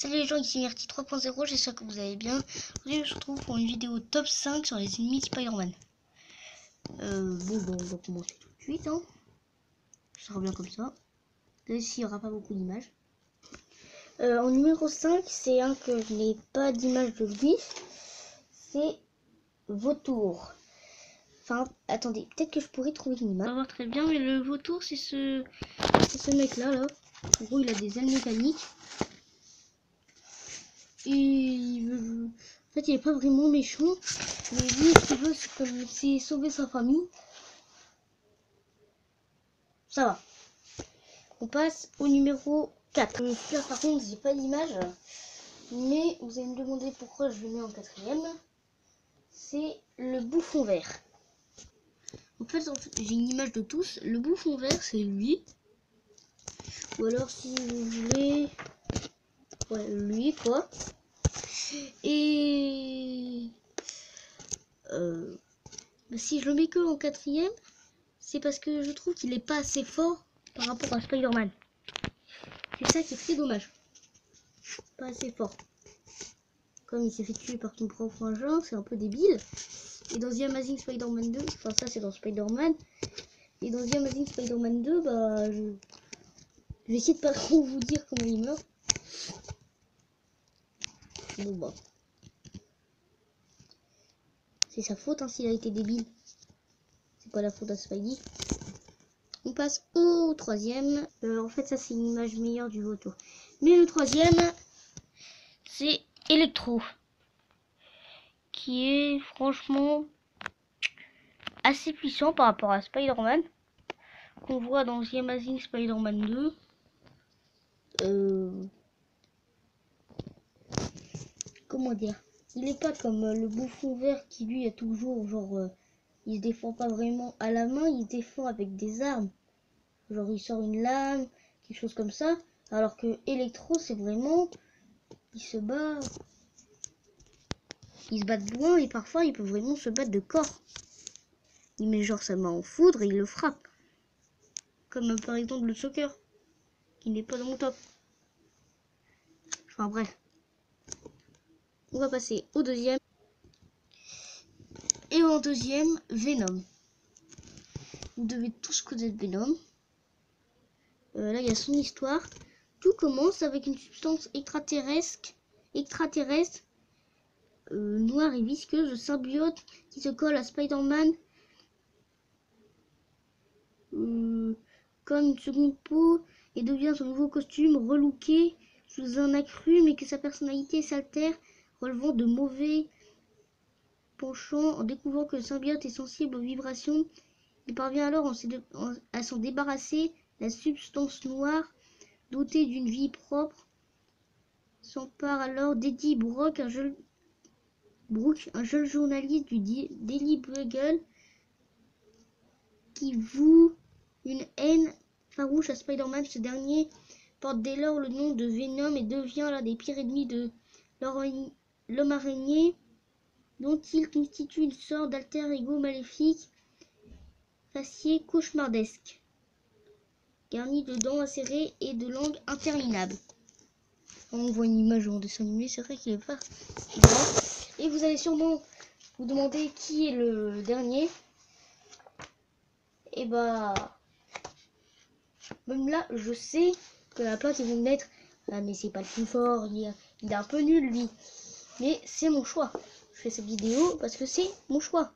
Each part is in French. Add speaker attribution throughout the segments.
Speaker 1: Salut les gens, ici Myrtille 3.0, j'espère que vous allez bien. Aujourd'hui je se retrouve pour une vidéo top 5 sur les ennemis de Spider-Man. On va commencer tout de suite. Ça sera bien comme ça. Là ici il n'y aura pas beaucoup d'images. En numéro 5, c'est un que je n'ai pas d'image de lui. C'est Vautour. Enfin, attendez, peut-être que je pourrais trouver une image. On va voir très bien, mais le Vautour c'est ce mec là. En gros il a des ailes mécaniques. Et en fait, il est pas vraiment méchant. Mais lui, ce qu'il veut, c'est sauver sa famille. Ça va. On passe au numéro 4. Là, par contre, j'ai pas d'image. Mais vous allez me demander pourquoi je le mets en quatrième. C'est le bouffon vert. En fait, j'ai une image de tous. Le bouffon vert, c'est lui. Ou alors, si vous voulez... Ouais, lui, quoi. Et... si je le mets que en quatrième, c'est parce que je trouve qu'il est pas assez fort par rapport à Spider-Man. C'est ça qui est très dommage. Pas assez fort. Comme il s'est fait tuer par son propre engin, c'est un peu débile. Et dans The Amazing Spider-Man 2, enfin ça c'est dans Spider-Man. Et dans The Amazing Spider-Man 2, bah je vais essayer de pas trop vous dire comment il meurt. Bon bah. C'est sa faute s'il a été débile. C'est pas la faute à Spidey. On passe au troisième. En fait, ça, c'est une image meilleure du Vautour. Mais le troisième, c'est Electro. Qui est franchement assez puissant par rapport à Spider-Man. Qu'on voit dans The Amazing Spider-Man 2. Comment dire? Il n'est pas comme le bouffon vert qui lui a toujours genre... il se défend pas vraiment à la main, il se défend avec des armes. Genre il sort une lame, quelque chose comme ça. Alors que Electro, c'est vraiment... Il se bat... Il se bat de loin et parfois il peut vraiment se battre de corps. Il met genre sa main en foudre et il le frappe. Comme par exemple le soccer, qui n'est pas dans mon top. Enfin bref. On va passer au deuxième. Et en deuxième, Venom. Vous devez tous connaître Venom. Là, il y a son histoire. Tout commence avec une substance extraterrestre noire et visqueuse de symbiote qui se colle à Spider-Man comme une seconde peau et devient son nouveau costume relooké sous un accru, mais que sa personnalité s'altère, relevant de mauvais penchants. En découvrant que le symbiote est sensible aux vibrations, il parvient alors à s'en débarrasser. La substance noire, dotée d'une vie propre, s'empare alors d'Eddie Brock, un jeune journaliste du Daily Bugle, qui voue une haine farouche à Spider-Man. Ce dernier porte dès lors le nom de Venom et devient l'un des pires ennemis de l'homme araignée, dont il constitue une sorte d'alter ego maléfique, faciès cauchemardesque, garni de dents acérées et de langues interminables. On voit une image en dessin animé, c'est vrai qu'il est pas grand. Et vous allez sûrement vous demander qui est le dernier. Et bah, même là, je sais que la plate ils vont me mettre, ah mais c'est pas le plus fort, il est un peu nul lui. Mais c'est mon choix. Je fais cette vidéo parce que c'est mon choix.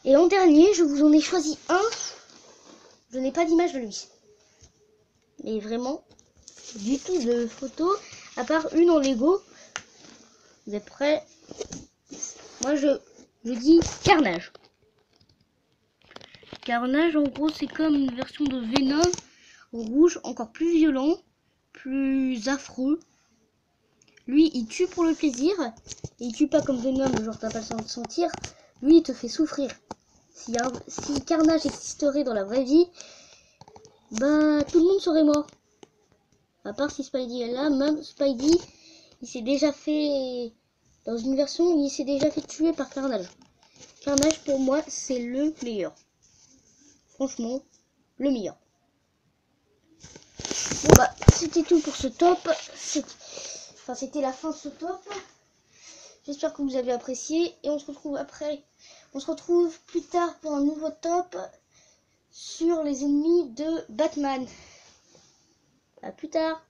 Speaker 1: Et en dernier, je vous en ai choisi un. Je n'ai pas d'image de lui. Mais vraiment, du tout de photo, à part une en Lego. Vous êtes prêts? Moi, je dis Carnage. Carnage, en gros, c'est comme une version de Venom rouge, encore plus violent, plus affreux. Lui, il tue pour le plaisir. Et il tue pas comme Venom, genre t'as pas le temps de sentir. Lui, il te fait souffrir. Si Carnage existerait dans la vraie vie, bah tout le monde serait mort. À part si Spidey est là, même Spidey, il s'est déjà fait... Dans une version, il s'est déjà fait tuer par Carnage. Carnage, pour moi, c'est le meilleur. Franchement, le meilleur. Bon bah, c'était tout pour ce top. Enfin, c'était la fin de ce top. J'espère que vous avez apprécié. Et on se retrouve après. On se retrouve plus tard pour un nouveau top sur les ennemis de Batman. À plus tard.